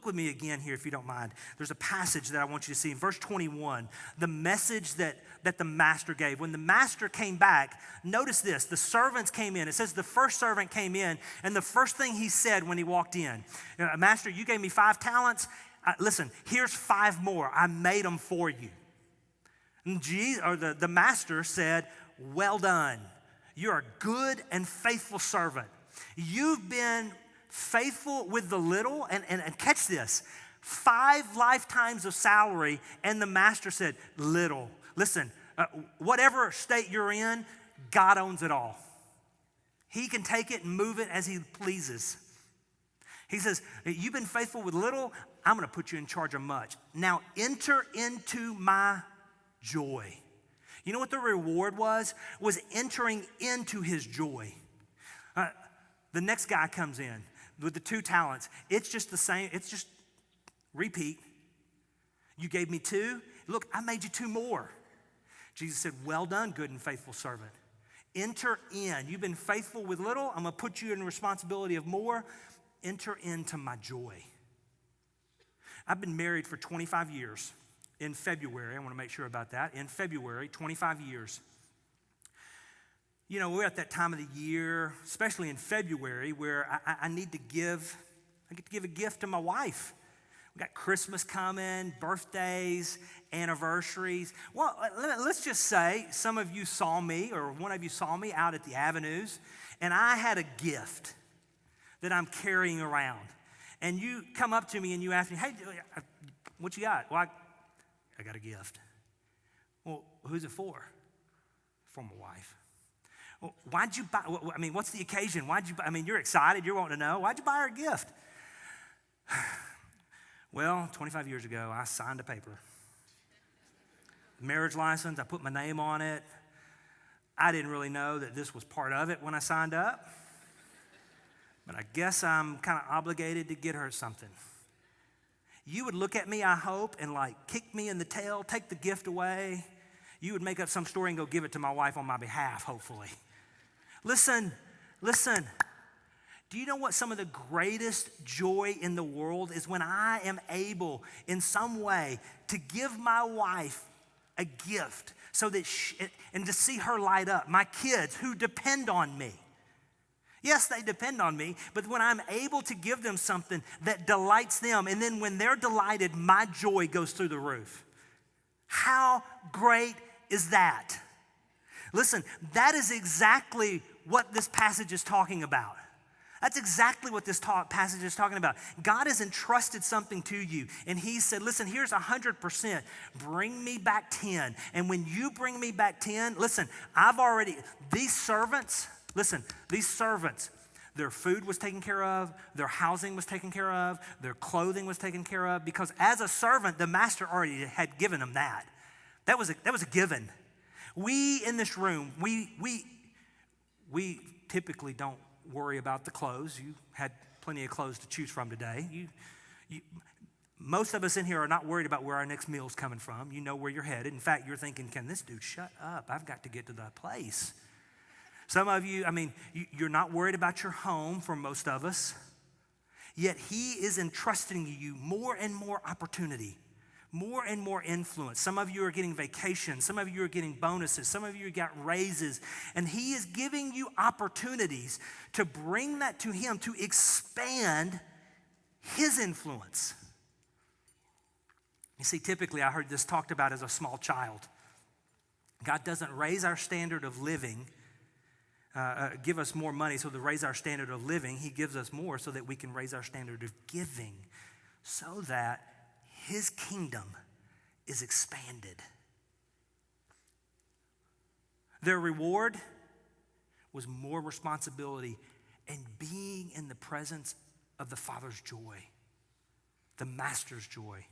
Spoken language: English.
Look with me again here if you don't mind. There's a passage that I want you to see. In verse 21, the message that the master gave. When the master came back, notice this. The servants came in. It says the first servant came in, and the first thing he said when he walked in, Master, you gave me 5 talents. Listen, here's 5 more. I made them for you. And the master said, well done. You're a good and faithful servant. You've been faithful with the little, and catch this, 5 lifetimes of salary, and the master said, little. Listen, whatever state you're in, God owns it all. He can take it and move it as he pleases. He says, you've been faithful with little, I'm going to put you in charge of much. Now enter into my joy. You know what the reward was? Was entering into his joy. The next guy comes in with the 2 talents. It's just the same. It's just repeat. You gave me 2. Look, I made you 2 more. Jesus said, well done, good and faithful servant. Enter in. You've been faithful with little. I'm going to put you in responsibility of more. Enter into my joy. I've been married for 25 years. In February, I want to make sure about that. In February, 25 years. You know, we're at that time of the year, especially in February, where I need to give, I get to give a gift to my wife. We got Christmas coming, birthdays, anniversaries. Well, let's just say some of you saw me, or one of you saw me out at the avenues, and I had a gift that I'm carrying around. And you come up to me and you ask me, hey, what you got? Well, I got a gift. Well, who's it for? For my wife. Well, why'd you buy, I mean, what's the occasion? Why'd you buy, I mean, you're excited, you're wanting to know. Why'd you buy her a gift? Well, 25 years ago, I signed a paper. Marriage license, I put my name on it. I didn't really know that this was part of it when I signed up. But I guess I'm kind of obligated to get her something. You would look at me, I hope, and like kick me in the tail, take the gift away. You would make up some story and go give it to my wife on my behalf, hopefully. Listen. Do you know what some of the greatest joy in the world is? When I am able in some way to give my wife a gift so that and to see her light up. My kids who depend on me. Yes, they depend on me, but when I'm able to give them something that delights them, and then when they're delighted, my joy goes through the roof. How great is that? Listen, that is exactly what this passage is talking about. That's exactly what this passage is talking about. God has entrusted something to you, and he said, listen, here's 100%. Bring me back 10. And when you bring me back 10, listen, these servants, their food was taken care of, their housing was taken care of, their clothing was taken care of, because as a servant, the master already had given them that. That was a given. We in this room, we typically don't worry about the clothes. You had plenty of clothes to choose from today. Most of us in here are not worried about where our next meal is coming from. You know where you're headed. In fact, you're thinking, can this dude shut up? I've got to get to that place. Some of you, you're not worried about your home for most of us. Yet he is entrusting you more and more opportunity, more and more influence. Some of you are getting vacations. Some of you are getting bonuses. Some of you got raises. And he is giving you opportunities to bring that to him, to expand his influence. You see, typically I heard this talked about as a small child. God doesn't raise our standard of living, give us more money so to raise our standard of living. He gives us more so that we can raise our standard of giving, so that his kingdom is expanded. Their reward was more responsibility and being in the presence of the Father's joy, the Master's joy.